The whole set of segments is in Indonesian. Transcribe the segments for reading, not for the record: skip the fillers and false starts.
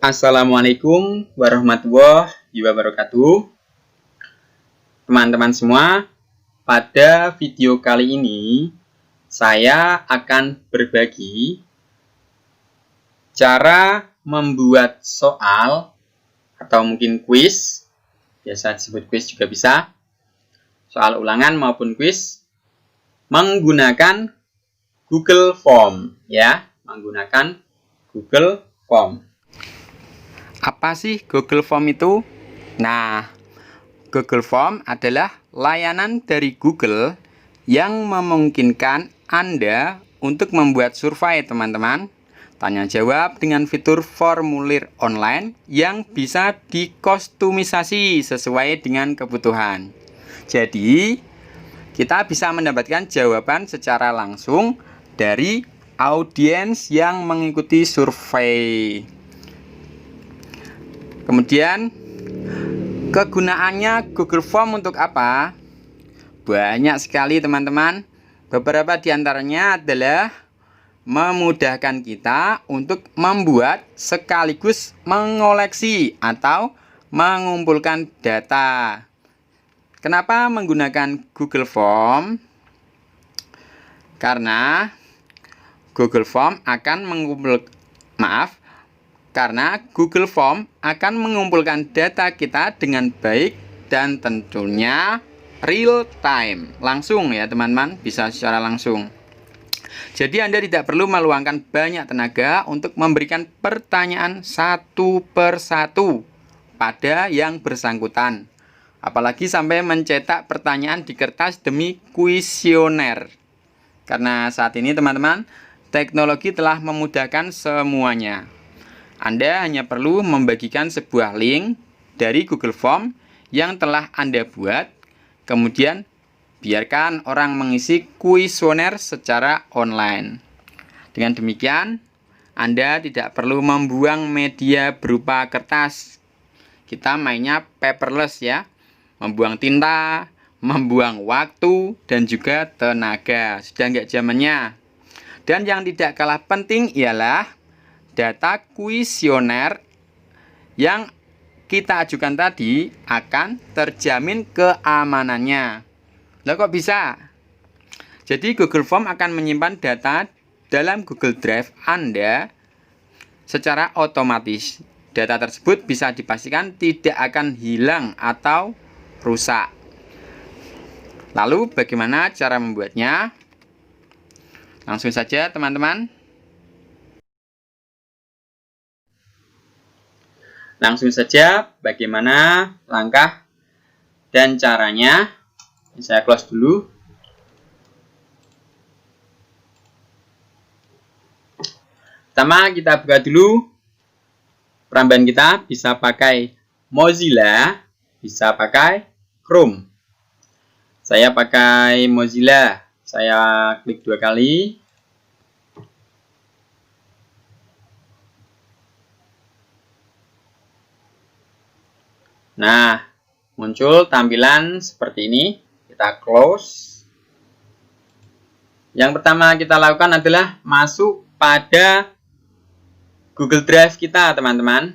Assalamualaikum warahmatullahi wabarakatuh. Teman-teman semua, pada video kali ini saya akan berbagi cara membuat soal atau mungkin kuis, biasa disebut kuis juga bisa, soal ulangan maupun kuis menggunakan Google Form ya, menggunakan Google Form. Apa sih Google Form itu? Nah, Google Form adalah layanan dari Google yang memungkinkan Anda untuk membuat survei, teman-teman. Tanya jawab dengan fitur formulir online yang bisa dikustomisasi sesuai dengan kebutuhan. Jadi, kita bisa mendapatkan jawaban secara langsung dari audiens yang mengikuti survei. Kemudian, kegunaannya Google Form untuk apa? Banyak sekali, teman-teman. Beberapa di antaranya adalah memudahkan kita untuk membuat sekaligus mengoleksi atau mengumpulkan data. Kenapa menggunakan Google Form? Karena Google Form akan Google Form akan mengumpulkan data kita dengan baik dan tentunya real time, langsung ya teman-teman, bisa secara langsung. Jadi Anda tidak perlu meluangkan banyak tenaga untuk memberikan pertanyaan satu persatu pada yang bersangkutan. Apalagi sampai mencetak pertanyaan di kertas demi kuesioner. Karena saat ini teman-teman, teknologi telah memudahkan semuanya. Anda hanya perlu membagikan sebuah link dari Google Form yang telah Anda buat, kemudian biarkan orang mengisi kuesioner secara online. Dengan demikian, Anda tidak perlu membuang media berupa kertas. Kita mainnya paperless ya, membuang tinta, membuang waktu, dan juga tenaga. Sudah nggak zamannya. Dan yang tidak kalah penting ialah data kuesioner yang kita ajukan tadi akan terjamin keamanannya. Lah kok bisa? Jadi Google Form akan menyimpan data dalam Google Drive Anda secara otomatis. Data tersebut bisa dipastikan tidak akan hilang atau rusak. Lalu bagaimana cara membuatnya? Langsung saja teman-teman. Langsung saja bagaimana langkah dan caranya. Saya close dulu. Pertama kita buka dulu perambahan kita, bisa pakai Mozilla, bisa pakai Chrome. Saya pakai Mozilla, saya klik 2 kali. Nah, muncul tampilan seperti ini. Kita close. Yang pertama kita lakukan adalah masuk pada Google Drive kita, teman-teman.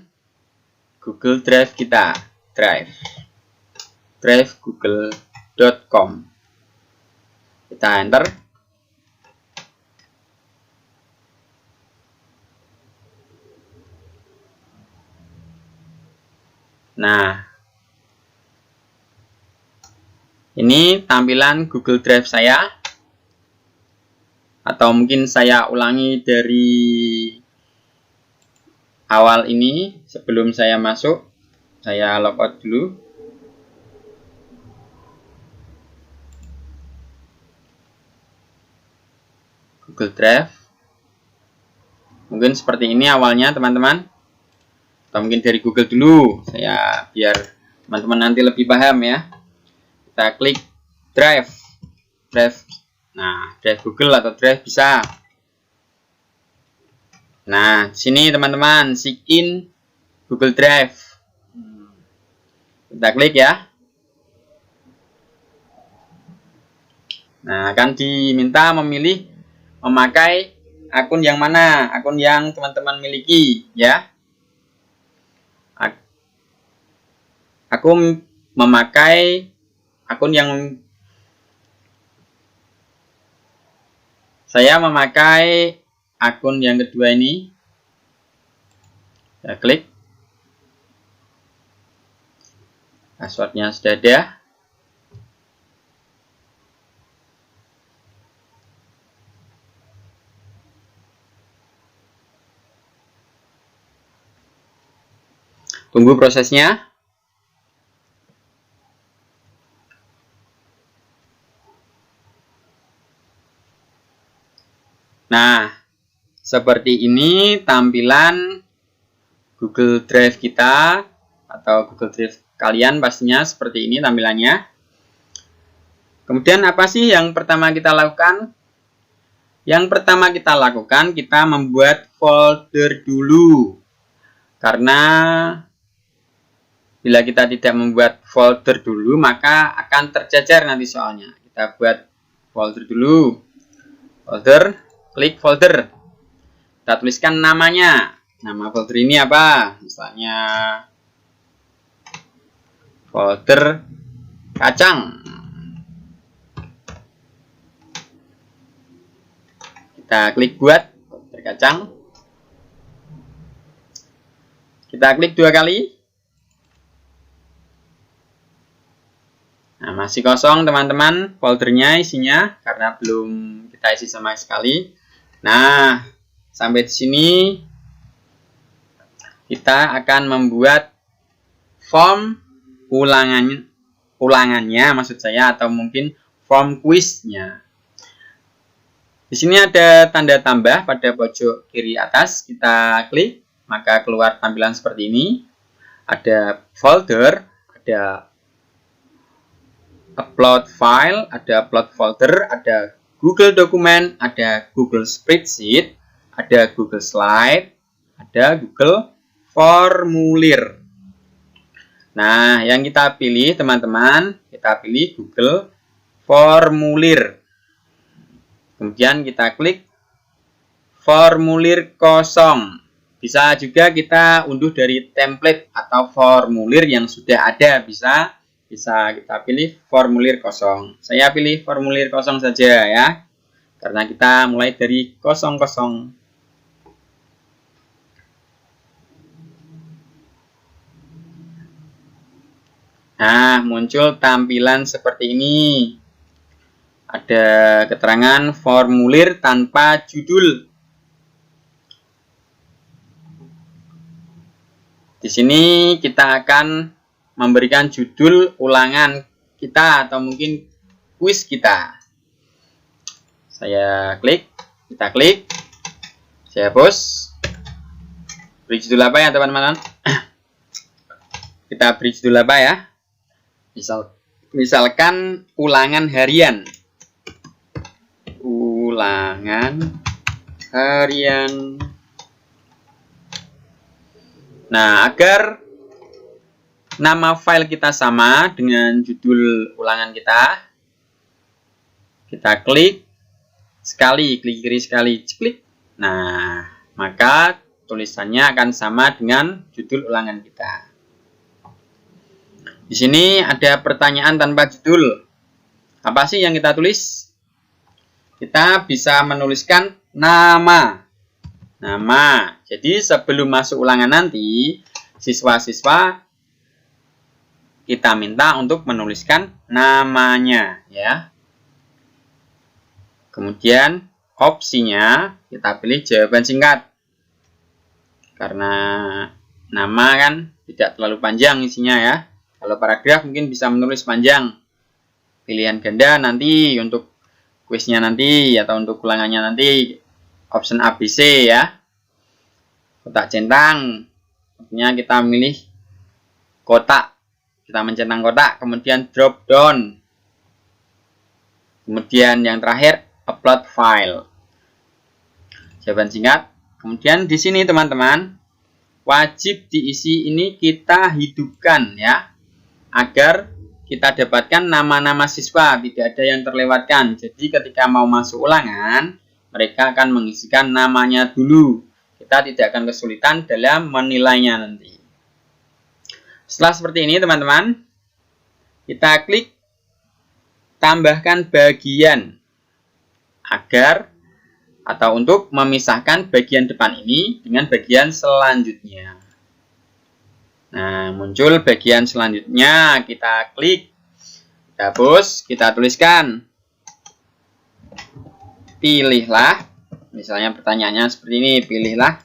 Google Drive kita, drive google.com. Kita enter. Nah, ini tampilan Google Drive saya. Atau mungkin saya ulangi dari awal ini sebelum saya masuk. Saya logout dulu. Google Drive. Mungkin seperti ini awalnya, teman-teman. Atau mungkin dari Google dulu, saya biar teman-teman nanti lebih paham ya. Kita klik Drive. Nah, Drive Google atau Drive bisa. Nah, sini teman-teman, sign in Google Drive. Kita klik ya. Nah, akan diminta memilih memakai akun yang mana, akun yang teman-teman miliki ya. Aku memakai akun yang kedua ini. Saya klik. Passwordnya sudah ada. Tunggu prosesnya. Nah, seperti ini tampilan Google Drive kita, atau Google Drive kalian pastinya seperti ini tampilannya. Kemudian apa sih yang pertama kita lakukan? Yang pertama kita lakukan, kita membuat folder dulu. Karena bila kita tidak membuat folder dulu, maka akan tercecer nanti soalnya. Kita buat folder dulu. Folder, klik folder. Kita tuliskan namanya. Nama folder ini apa? Misalnya folder kacang. Kita klik buat folder kacang. Kita klik 2 kali. Nah, masih kosong teman-teman foldernya isinya karena belum kita isi sama sekali. Nah, sampai di sini kita akan membuat form ulangannya maksud saya, atau mungkin form quiznya. Di sini ada tanda tambah pada pojok kiri atas, kita klik, maka keluar tampilan seperti ini. Ada folder, ada upload file, ada upload folder, ada Google Dokumen, ada Google Spreadsheet, ada Google Slide, ada Google Formulir. Nah, yang kita pilih teman-teman, kita pilih Google Formulir. Kemudian kita klik formulir kosong. Bisa juga kita unduh dari template atau formulir yang sudah ada. Bisa kita pilih formulir kosong. Saya pilih formulir kosong saja ya. Karena kita mulai dari kosong. Nah, muncul tampilan seperti ini. Ada keterangan formulir tanpa judul. Di sini kita akan memberikan judul ulangan kita atau mungkin kuis kita. Saya klik, kita klik, saya hapus. Beri judul apa ya teman-teman? Kita beri judul apa ya? Misalkan ulangan harian. Ulangan harian. Nah, agar nama file kita sama dengan judul ulangan kita klik sekali, klik kiri sekali, klik. Nah, maka tulisannya akan sama dengan judul ulangan kita. Di sini ada pertanyaan tanpa judul. Apa sih yang kita tulis? Kita bisa menuliskan nama. Jadi sebelum masuk ulangan nanti, siswa-siswa kita minta untuk menuliskan namanya ya. Kemudian opsinya kita pilih jawaban singkat. Karena nama kan tidak terlalu panjang isinya ya. Kalau paragraf mungkin bisa menulis panjang. Pilihan ganda nanti untuk kuisnya nanti atau untuk ulangannya nanti option ABC ya. Kotak centang, artinya kita milih kotak, kita mencentang kotak, kemudian drop down, kemudian yang terakhir upload file. Jawaban singkat. Kemudian di sini teman-teman wajib diisi ini kita hidupkan ya, agar kita dapatkan nama-nama siswa, tidak ada yang terlewatkan. Jadi ketika mau masuk ulangan, mereka akan mengisikan namanya dulu. Kita tidak akan kesulitan dalam menilainya nanti. Setelah seperti ini teman-teman, kita klik tambahkan bagian agar atau untuk memisahkan bagian depan ini dengan bagian selanjutnya. Nah, muncul bagian selanjutnya, kita klik, hapus, kita tuliskan. Pilihlah, misalnya pertanyaannya seperti ini, pilihlah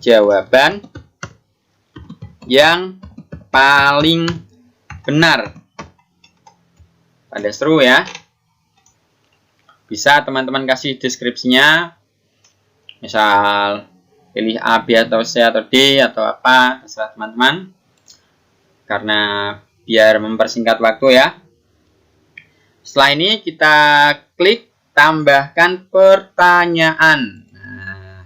jawaban yang paling benar. Tanda seru ya. Bisa teman-teman kasih deskripsinya, misal pilih A, B, atau C, atau D, atau apa, terserah teman-teman, karena biar mempersingkat waktu ya. Setelah ini kita klik tambahkan pertanyaan. Nah,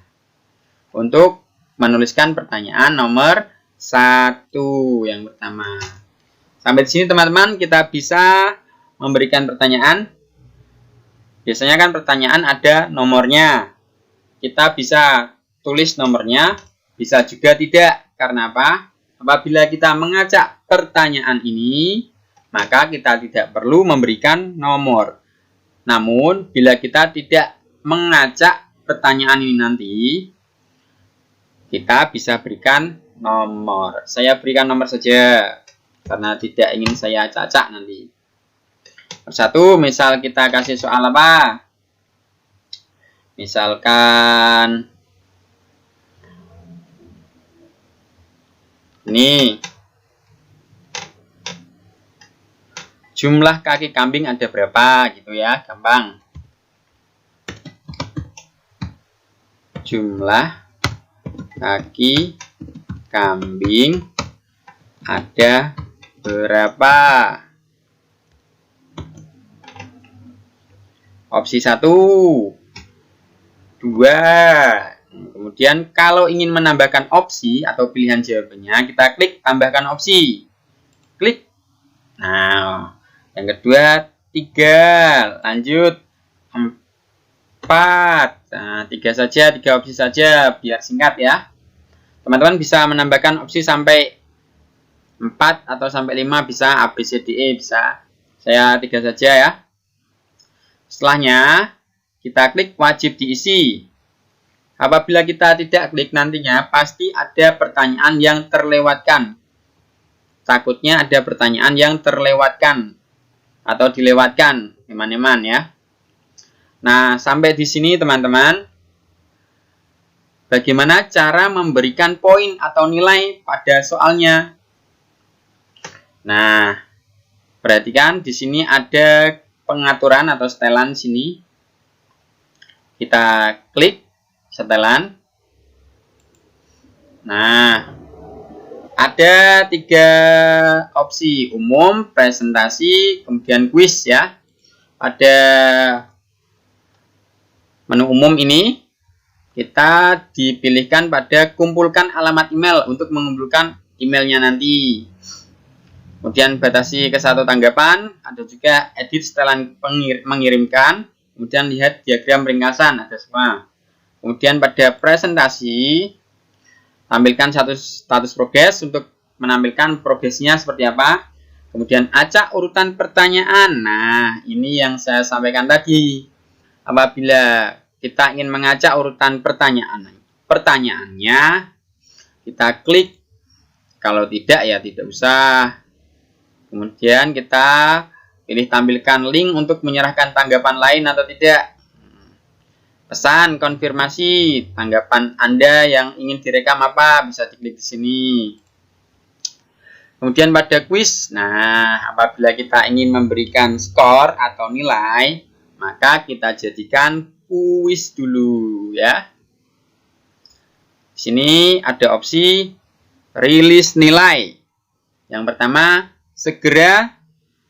untuk menuliskan pertanyaan nomor 1 yang pertama. Sampai di sini teman-teman, kita bisa memberikan pertanyaan. Biasanya kan pertanyaan ada nomornya. Kita bisa tulis nomornya, bisa juga tidak. Karena apa? Apabila kita mengacak pertanyaan ini, maka kita tidak perlu memberikan nomor. Namun, bila kita tidak mengacak pertanyaan ini nanti, kita bisa berikan nomor. Saya berikan nomor saja, karena tidak ingin saya acak-acak nanti. Satu, misal kita kasih soal apa? Misalkan ini, jumlah kaki kambing ada berapa gitu ya, gampang. Jumlah kaki kambing ada berapa? Opsi 1, 2. Kemudian kalau ingin menambahkan opsi atau pilihan jawabannya, kita klik tambahkan opsi. Klik. Nah, yang kedua 3. Lanjut 4. Nah, 3 saja, 3 opsi saja biar singkat ya. Teman-teman bisa menambahkan opsi sampai 4 atau sampai 5, bisa A, B, C, D, E bisa. Saya 3 saja ya. Setelahnya, kita klik wajib diisi. Apabila kita tidak klik nantinya, pasti ada pertanyaan yang terlewatkan. Takutnya ada pertanyaan yang terlewatkan atau dilewatkan, teman-teman ya. Nah, sampai di sini teman-teman. Bagaimana cara memberikan poin atau nilai pada soalnya? Nah, perhatikan di sini ada pengaturan atau setelan sini. Kita klik setelan. Nah, ada 3 opsi, umum, presentasi, kemudian kuis ya. Pada menu umum ini kita dipilihkan pada kumpulkan alamat email untuk mengumpulkan emailnya nanti. Kemudian batasi ke 1 tanggapan, ada juga edit setelan mengirimkan, kemudian lihat diagram ringkasan, ada semua. Kemudian pada presentasi, tampilkan status progres untuk menampilkan progresnya seperti apa. Kemudian acak urutan pertanyaan. Nah, ini yang saya sampaikan tadi. Apabila kita ingin mengacak urutan pertanyaannya, kita klik. Kalau tidak ya tidak usah. Kemudian kita pilih tampilkan link untuk menyerahkan tanggapan lain atau tidak. Pesan konfirmasi tanggapan Anda yang ingin direkam apa, bisa diklik di sini. Kemudian pada kuis, nah apabila kita ingin memberikan skor atau nilai, maka kita jadikan kuis dulu ya. Di sini ada opsi rilis nilai. Yang pertama, segera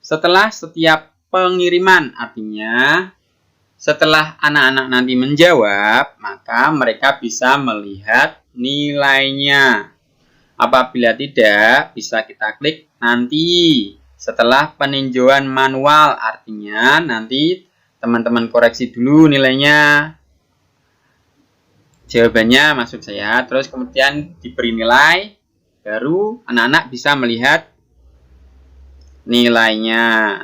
setelah setiap pengiriman, artinya setelah anak-anak nanti menjawab, maka mereka bisa melihat nilainya. Apabila tidak, bisa kita klik nanti setelah peninjauan manual, artinya nanti teman-teman koreksi dulu nilainya. Jawabannya maksud saya, terus kemudian diberi nilai. baru anak-anak bisa melihat nilainya.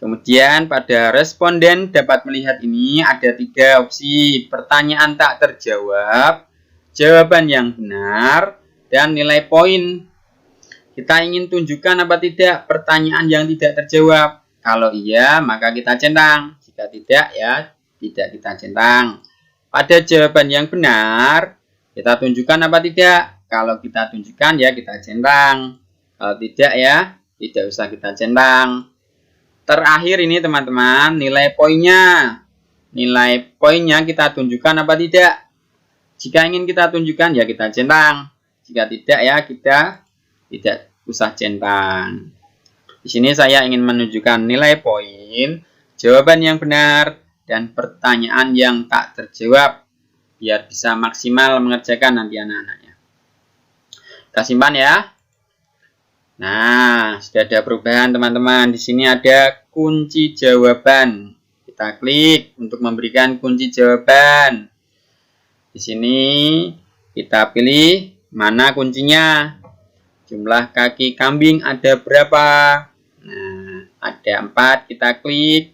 Kemudian pada responden dapat melihat ini ada 3 opsi, pertanyaan tak terjawab, jawaban yang benar, dan nilai poin. Kita ingin tunjukkan apa tidak pertanyaan yang tidak terjawab. Kalau iya, maka kita centang. Jika tidak, ya tidak kita centang. Pada jawaban yang benar, kita tunjukkan apa tidak. Kalau kita tunjukkan, ya kita centang. Kalau tidak, ya tidak usah kita centang. Terakhir ini teman-teman, nilai poinnya. Nilai poinnya kita tunjukkan apa tidak. Jika ingin kita tunjukkan, ya kita centang. Jika tidak, ya kita tidak usah centang. Di sini saya ingin menunjukkan nilai poin, jawaban yang benar, dan pertanyaan yang tak terjawab. Biar bisa maksimal mengerjakan nanti anak-anaknya. Kita simpan ya. Nah, sudah ada perubahan teman-teman. Di sini ada kunci jawaban. Kita klik untuk memberikan kunci jawaban. Di sini kita pilih mana kuncinya. Jumlah kaki kambing ada berapa? Nah, ada 4. Kita klik.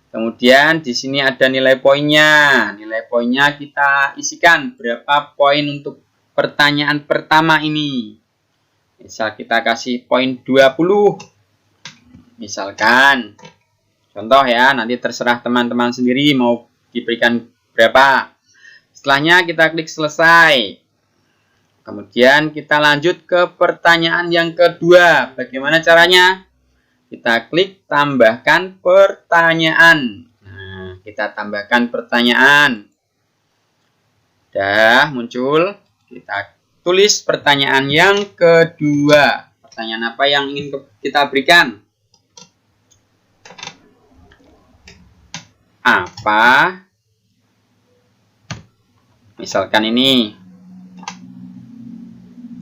Kemudian di sini ada nilai poinnya. Nilai poinnya kita isikan berapa poin untuk pertanyaan pertama ini. Misal kita kasih poin 20. Misalkan. Contoh ya, nanti terserah teman-teman sendiri mau diberikan berapa. Setelahnya kita klik selesai. Kemudian kita lanjut ke pertanyaan yang kedua. Bagaimana caranya? Kita klik tambahkan pertanyaan. Nah, kita tambahkan pertanyaan. Sudah muncul. Kita tulis pertanyaan yang kedua. Pertanyaan apa yang ingin kita berikan? Apa? Misalkan ini.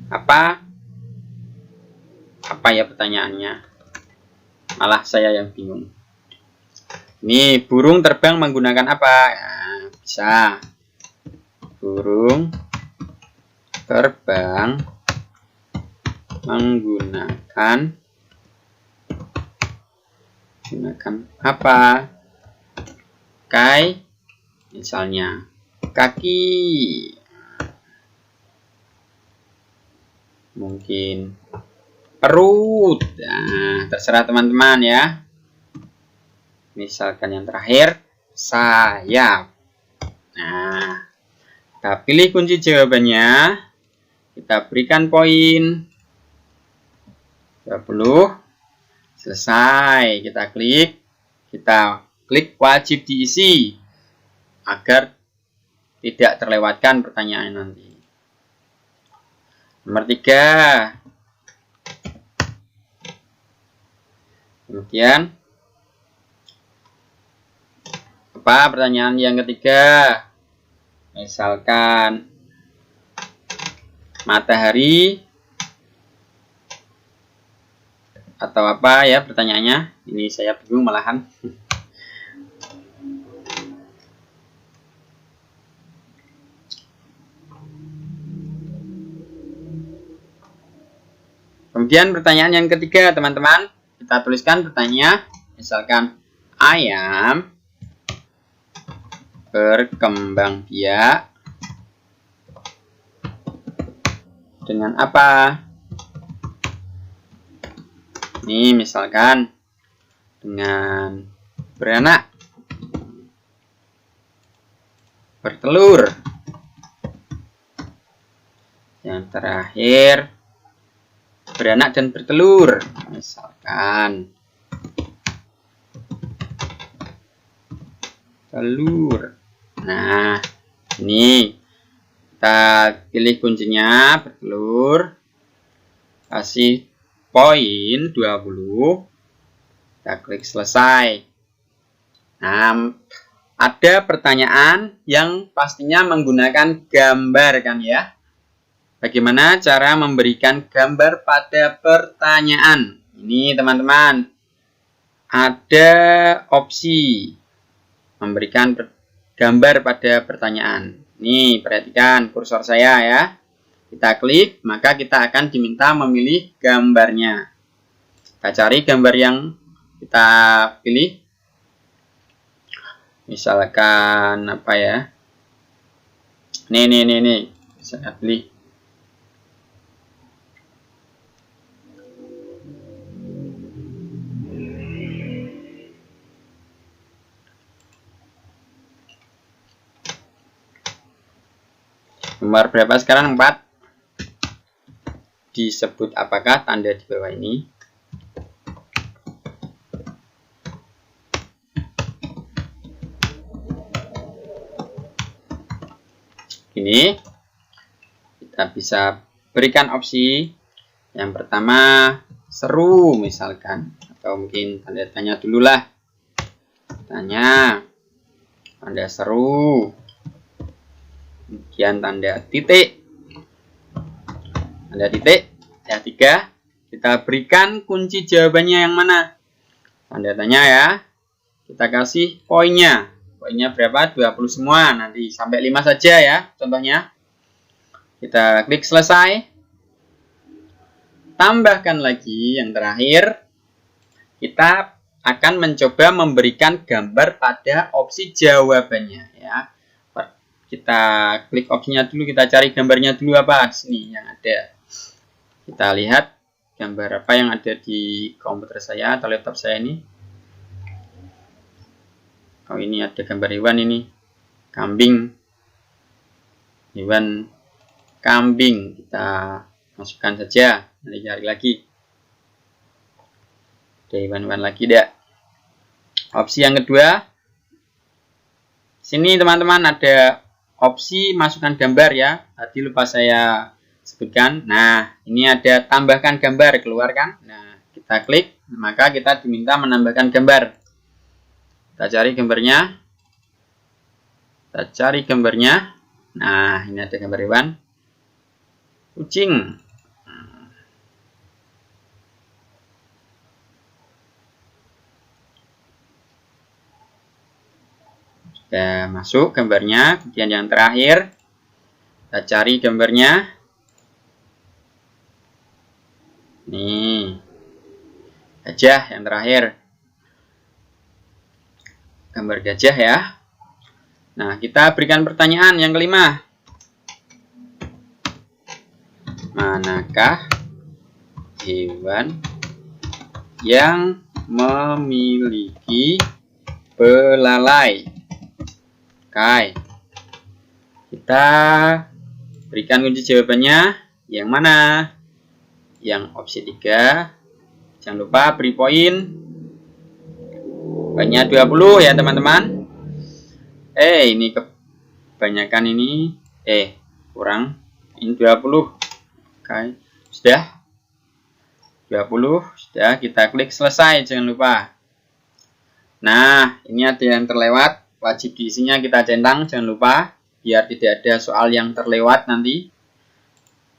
Apa? Apa ya pertanyaannya? Malah saya yang bingung. Ini burung terbang menggunakan apa? Nah, bisa. Burung terbang menggunakan apa? Kai, misalnya kaki, mungkin perut. Nah, terserah teman-teman ya. Misalkan yang terakhir sayap. Nah, kita pilih kunci jawabannya. Kita berikan poin 20. Selesai. Kita klik wajib diisi agar tidak terlewatkan pertanyaan nanti. Nomor 3. Kemudian apa pertanyaan yang ketiga? Misalkan matahari atau apa ya pertanyaannya? Ini saya bingung malahan. Kemudian pertanyaan yang ketiga, teman-teman, kita tuliskan pertanyaan. Misalkan ayam berkembang biak dengan apa? Ini misalkan dengan beranak, bertelur. Yang terakhir beranak dan bertelur. Misalkan telur. Nah, ini kita pilih kuncinya bertelur. Kasih poin 20. Kita klik selesai. Nah, ada pertanyaan yang pastinya menggunakan gambar kan ya. Bagaimana cara memberikan gambar pada pertanyaan? Ini teman-teman, ada opsi memberikan gambar pada pertanyaan. Nih, perhatikan kursor saya ya. Kita klik, maka kita akan diminta memilih gambarnya. Kita cari gambar yang kita pilih. Misalkan apa ya? Nih. Saya pilih. Nomor berapa sekarang? 4. Disebut apakah tanda di bawah ini? Ini kita bisa berikan opsi. Yang pertama seru misalkan, atau mungkin tanda tanya dulu lah. Tanya, tanda seru, kemudian tanda titik. Tanda titik. Yang 3, kita berikan kunci jawabannya yang mana? Tanda tanya ya. Kita kasih poinnya. Poinnya berapa? 20 semua. Nanti sampai 5 saja ya contohnya. Kita klik selesai. Tambahkan lagi yang terakhir. Kita akan mencoba memberikan gambar pada opsi jawabannya ya. Kita klik opsinya dulu, kita cari gambarnya dulu apa sini yang ada. Kita lihat gambar apa yang ada di komputer saya atau laptop saya ini. Oh, ini ada gambar hewan ini. Kambing. Hewan kambing. Kita masukkan saja. Nanti cari lagi. Ada hewan-hewan lagi tidak? Opsi yang kedua. Sini teman-teman ada opsi masukkan gambar ya. Tadi lupa saya sebutkan. Nah, ini ada tambahkan gambar, keluar kan? Nah, kita klik, maka kita diminta menambahkan gambar. Kita cari gambarnya. Nah, ini ada gambar hewan. Kucing. Sudah masuk gambarnya. Kemudian yang terakhir, kita cari gambarnya. Nih, gajah yang terakhir. Gambar gajah ya. Nah, kita berikan pertanyaan yang kelima. Manakah hewan yang memiliki belalai? Oke. Kita berikan kunci jawabannya. Yang mana? Yang opsi 3. Jangan lupa beri poin. Poinnya 20 ya teman-teman. Ini kebanyakan ini. Kurang. Ini 20. Oke. Sudah. 20. Sudah. Kita klik selesai. Jangan lupa. Nah, ini ada yang terlewat. Wajib diisinya kita centang. Jangan lupa. Biar tidak ada soal yang terlewat nanti.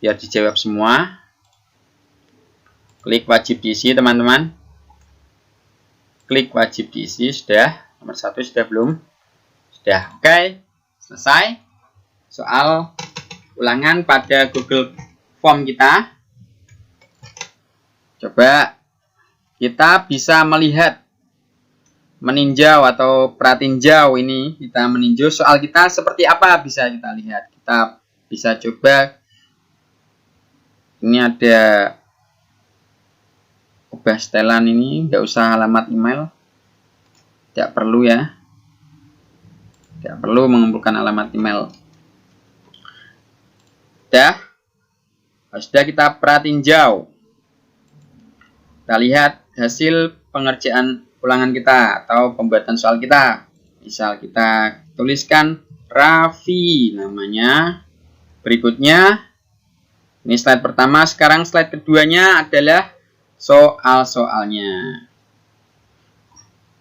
Biar dijawab semua. Klik wajib diisi teman-teman. Klik wajib diisi. Sudah. Nomor 1 sudah belum? Sudah. Oke. Selesai. Soal ulangan pada Google Form kita. Coba kita bisa melihat, meninjau atau pratinjau ini. Kita meninjau soal kita seperti apa bisa kita lihat. Kita bisa coba. Ini ada ubah setelan ini, nggak usah alamat email, tidak perlu ya, tidak perlu mengumpulkan alamat email. Sudah kita pratinjau, kita lihat hasil pengerjaan ulangan kita atau pembuatan soal kita. Misal kita tuliskan Raffi namanya. Berikutnya ini slide pertama, sekarang slide keduanya adalah soal-soalnya.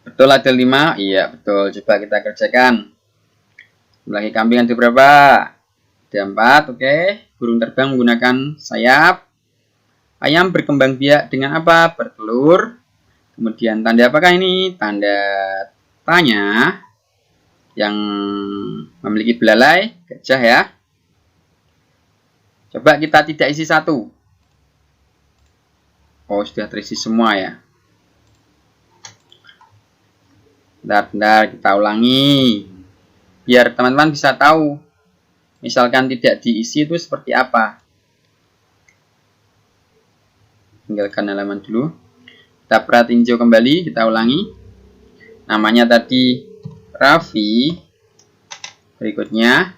Betul ada 5? Iya betul. Coba kita kerjakan. Lagi kambing ada berapa? Ada 4. Oke. Burung terbang menggunakan sayap. Ayam berkembang biak dengan apa? Bertelur. Kemudian tanda apakah ini? Tanda tanya. Yang memiliki belalai. Gajah ya. Coba kita tidak isi satu. Oh, sudah terisi semua ya. Bentar, kita ulangi. Biar teman-teman bisa tahu. Misalkan tidak diisi itu seperti apa. Tinggalkan halaman dulu. Kita perhatiin hijau kembali, kita ulangi. Namanya tadi Raffi. Berikutnya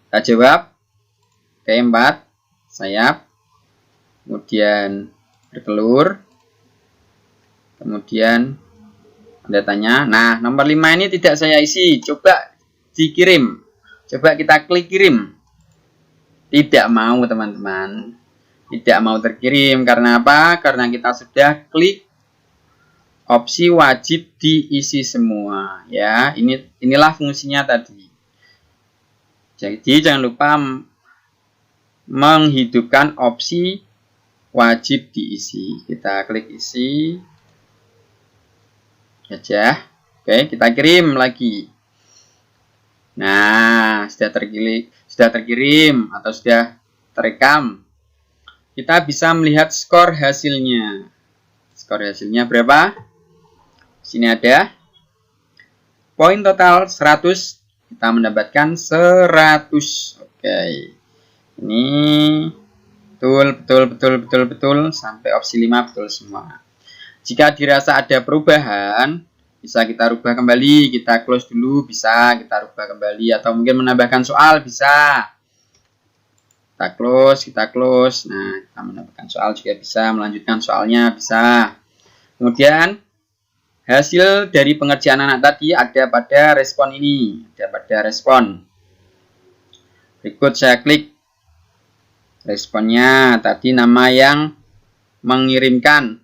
kita jawab. Oke, 4 sayap. Kemudian bertelur. Kemudian ada tanya. Nah, nomor 5 ini tidak saya isi. Coba dikirim. Coba kita klik kirim. Tidak mau, teman-teman. Tidak mau terkirim. Karena apa? Karena kita sudah klik opsi wajib diisi semua. Ya, inilah fungsinya tadi. Jadi jangan lupa menghidupkan opsi wajib diisi. Kita klik isi. Aja. Oke, kita kirim lagi. Nah, sudah terkirim atau sudah terekam. Kita bisa melihat skor hasilnya. Skor hasilnya berapa? Sini ada poin total 100. Kita mendapatkan 100. Oke. Ini betul sampai opsi 5 betul semua. Jika dirasa ada perubahan, bisa kita rubah kembali, kita close dulu, bisa kita rubah kembali, atau mungkin menambahkan soal, bisa. Kita close. Nah, kita menambahkan soal juga bisa, melanjutkan soalnya bisa. Kemudian, hasil dari pengerjaan anak tadi ada pada respon ini, ada pada respon. Berikut saya klik responnya, tadi nama yang mengirimkan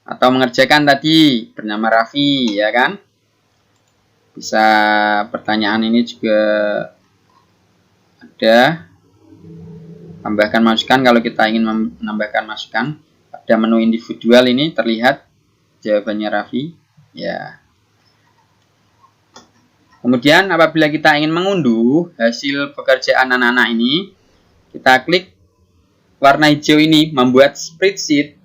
atau mengerjakan tadi bernama Raffi, ya kan? Bisa pertanyaan ini juga ada tambahkan masukan. Kalau kita ingin menambahkan masukan pada menu individual ini terlihat jawabannya Raffi, ya. Kemudian apabila kita ingin mengunduh hasil pekerjaan anak-anak ini, kita klik warna hijau ini membuat spreadsheet.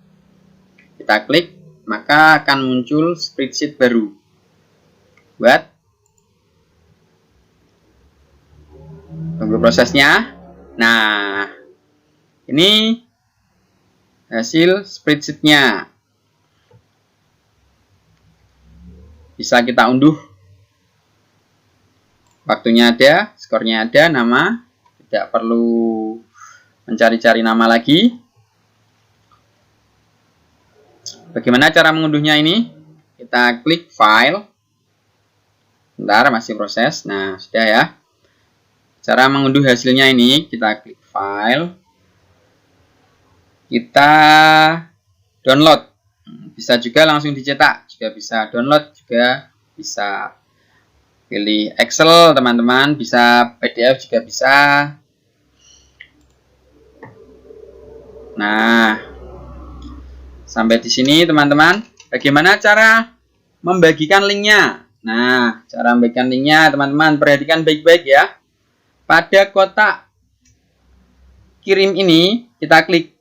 Kita klik, maka akan muncul spreadsheet baru. Buat. Tunggu prosesnya. Nah, ini hasil spreadsheetnya. Bisa kita unduh. Waktunya ada, skornya ada, nama. Tidak perlu mencari-cari nama lagi. Bagaimana cara mengunduhnya ini? Kita klik file. Bentar, masih proses. Nah, sudah ya. Cara mengunduh hasilnya ini, kita klik file. Kita download. Bisa juga langsung dicetak. Juga bisa download, juga bisa pilih Excel, teman-teman. Bisa PDF juga bisa. Nah, sampai di sini teman-teman. Bagaimana cara membagikan linknya? Nah, cara membagikan linknya teman-teman perhatikan baik-baik ya. Pada kotak kirim ini kita klik.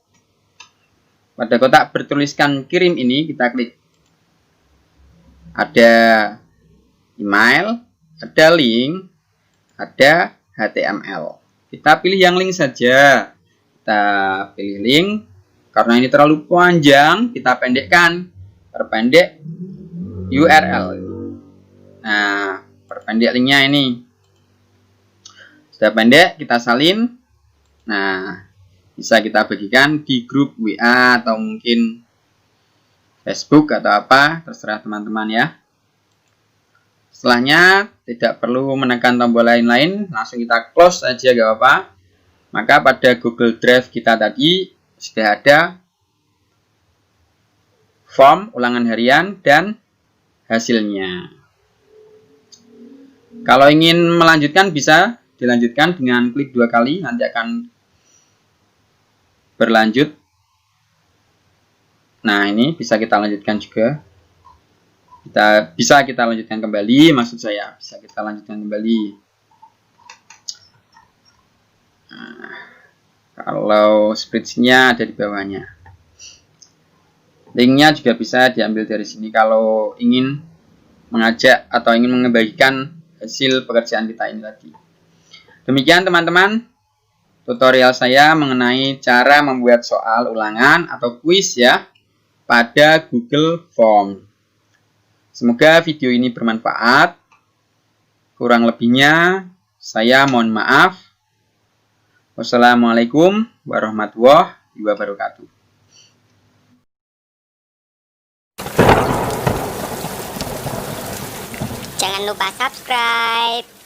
Pada kotak bertuliskan kirim ini kita klik. Ada email, ada link, ada HTML. Kita pilih yang link saja. Kita pilih link. Karena ini terlalu panjang, kita pendekkan. Perpendek URL. Nah, perpendek linknya ini. Sudah pendek, kita salin. Nah, bisa kita bagikan di grup WA atau mungkin Facebook atau apa, terserah teman-teman ya. Setelahnya, tidak perlu menekan tombol lain-lain, langsung kita close aja gak apa-apa. Maka pada Google Drive kita tadi sudah ada form ulangan harian dan hasilnya. Kalau ingin melanjutkan bisa dilanjutkan dengan klik 2 kali, nanti akan berlanjut. Nah, ini bisa kita lanjutkan juga. Bisa kita lanjutkan kembali, maksud saya bisa kita lanjutkan kembali. Nah, kalau spreadsheet-nya ada di bawahnya. Linknya juga bisa diambil dari sini kalau ingin mengajak atau ingin membagikan hasil pekerjaan kita ini tadi. Demikian teman-teman, tutorial saya mengenai cara membuat soal ulangan atau kuis ya pada Google Form. Semoga video ini bermanfaat. Kurang lebihnya saya mohon maaf. Wassalamualaikum warahmatullahi wabarakatuh. Jangan lupa subscribe.